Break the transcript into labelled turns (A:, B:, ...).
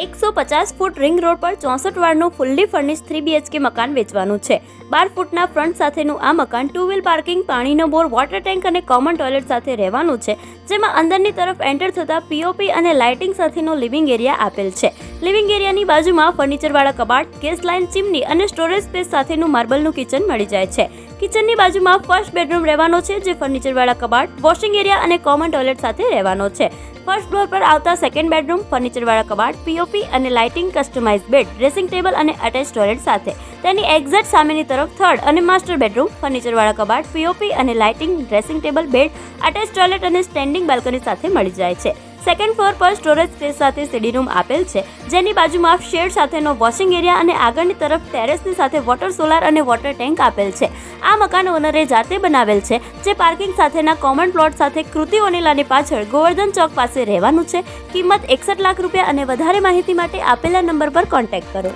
A: 150 foot ring road પર 64 વાળનું fully furnish 3 BHK મકાન વેચવાનું છે. 12 ફૂટના ફ્રન્ટ સાથેનું આ મકાન 2 વ્હીલ પાર્કિંગ, પાણીનો બોર, વોટર ટેન્ક અને કોમન ટોયલેટ સાથે રહેવાનું છે, જેમાં અંદરની તરફ એન્ટર થતા POP અને લાઇટિંગ સાથેનો લિવિંગ એરિયા આપેલ છે. લિવિંગ એરિયાની બાજુમાં ફર્નિચરવાળા કબાટ, ગેસ લાઇન, ચીમની અને સ્ટોરેજ સ્પેસ સાથેનું માર્બલનું કિચન મળી જાય છે. કિચનની બાજુમાં ફર્સ્ટ બેડરૂમ રહેવાનો છે, જે ફર્નિચરવાળા કબાટ, વોશિંગ એરિયા અને કોમન ટોયલેટ સાથે રહેવાનો છે. ફર્સ્ટ ફ્લોર પર આવતા સેકન્ડ બેડરૂમ, ફર્નિચરવાળા કબાટ, POP અને lighting, customise bed, dressing table અને અટેચ ટોયલેટ સાથે. તેની એક્ઝેક્ટ સામેની તરફ થર્ડ અને માસ્ટર બેડરૂમ, ફર્નિચરવાળા કબાટ, POP અને lighting, dressing table, bed, attach toilet અને સ્ટેન્ડિંગ બાલ્કની સાથે મળી જાય છે. સેકન્ડ ફ્લોર પર સ્ટોરેજ સ્પેસ સાથે સીડી રૂમ આપેલ છે, જેની બાજુમાં શેડ સાથેનો વોશિંગ એરિયા અને આગળની તરફ ટેરેસની સાથે વોટર, સોલાર અને વોટર ટેન્ક આપેલ છે. આ મકાન ઓનરે જાતે બનાવેલ છે, જે પાર્કિંગ સાથેના કોમન પ્લોટ સાથે કૃતિ ઓનેલાની પાછળ ગોવર્ધન ચોક પાસે રહેવાનું છે. કિંમત 61 લાખ રૂપિયા અને વધારે માહિતી માટે આપેલા નંબર પર કોન્ટેક્ટ કરો.